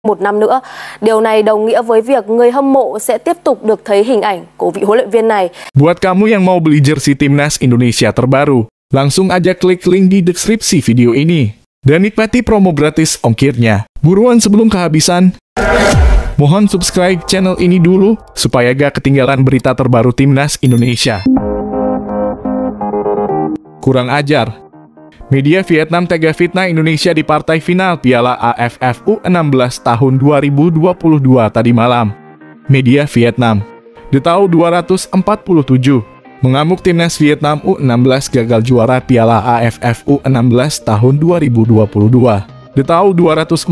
một năm nữa. Điều này đồng nghĩa với việc người hâm mộ sẽ tiếp tục được thấy hình ảnh của vị huấn luyện viên này. Buat kamu yang mau beli jersey Timnas Indonesia terbaru, langsung aja klik link di deskripsi video ini dan nikmati promo gratis ongkirnya. Buruan sebelum kehabisan. Mohon subscribe channel ini dulu supaya gak ketinggalan berita terbaru Timnas Indonesia. Kurang ajar. Media Vietnam tega fitnah Indonesia di partai final Piala AFF U16 tahun 2022 tadi malam. Media Vietnam, The Tau 247, mengamuk Timnas Vietnam U16 gagal juara Piala AFF U16 tahun 2022. The Tau 247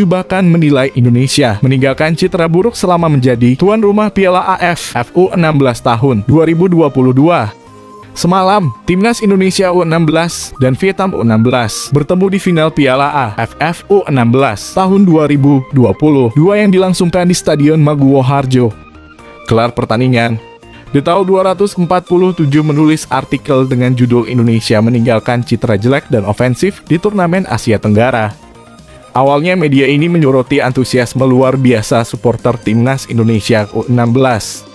bahkan menilai Indonesia meninggalkan citra buruk selama menjadi tuan rumah Piala AFF U16 tahun 2022. Semalam, Timnas Indonesia U16 dan Vietnam U16 bertemu di final Piala AFF U16 tahun 2022 yang dilangsungkan di Stadion Maguwo Harjo. Kelar pertandingan, The Tau 247 menulis artikel dengan judul Indonesia meninggalkan citra jelek dan ofensif di turnamen Asia Tenggara. Awalnya media ini menyoroti antusiasme luar biasa supporter Timnas Indonesia U16.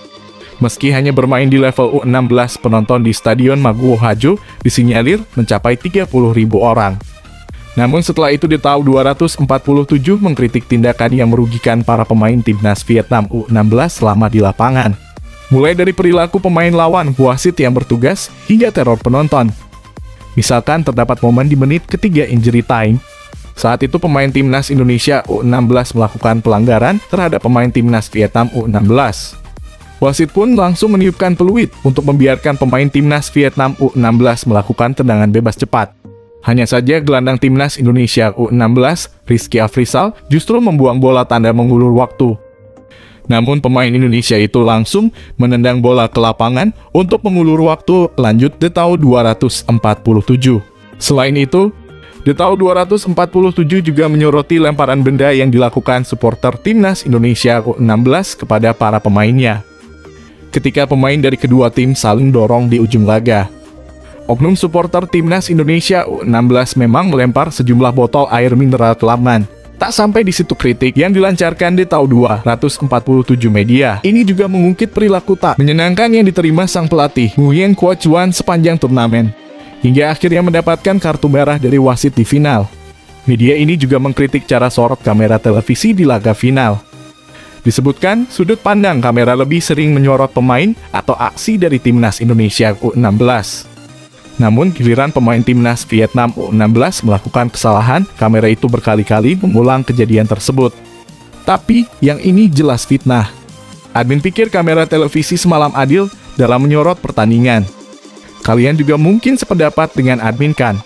Meski hanya bermain di level U16, penonton di Stadion Maguwo Harjo disinyalir mencapai 30.000 orang. Namun setelah itu The Tau 247 mengkritik tindakan yang merugikan para pemain Timnas Vietnam U16 selama di lapangan. Mulai dari perilaku pemain lawan, wasit yang bertugas, hingga teror penonton. Misalkan terdapat momen di menit ketiga injury time. Saat itu pemain Timnas Indonesia U16 melakukan pelanggaran terhadap pemain Timnas Vietnam U16. Wasit pun langsung meniupkan peluit untuk membiarkan pemain Timnas Vietnam U16 melakukan tendangan bebas cepat. Hanya saja gelandang Timnas Indonesia U16, Rizky Afrizal, justru membuang bola tanda mengulur waktu. Namun pemain Indonesia itu langsung menendang bola ke lapangan untuk mengulur waktu, lanjut The Tau 247. Selain itu, The Tau 247 juga menyoroti lemparan benda yang dilakukan supporter Timnas Indonesia U16 kepada para pemainnya. Ketika pemain dari kedua tim saling dorong di ujung laga. Oknum supporter Timnas Indonesia U16 memang melempar sejumlah botol air mineral ke lapangan. Tak sampai di situ kritik yang dilancarkan di Tau 247 media. Ini juga mengungkit perilaku tak menyenangkan yang diterima sang pelatih, Nguyen Quoc Chuan sepanjang turnamen. Hingga akhirnya mendapatkan kartu merah dari wasit di final. Media ini juga mengkritik cara sorot kamera televisi di laga final. Disebutkan, sudut pandang kamera lebih sering menyorot pemain atau aksi dari Timnas Indonesia U16. Namun, giliran pemain Timnas Vietnam U16 melakukan kesalahan, kamera itu berkali-kali mengulang kejadian tersebut. Tapi, yang ini jelas fitnah. Admin pikir kamera televisi semalam adil dalam menyorot pertandingan. Kalian juga mungkin sependapat dengan admin kan?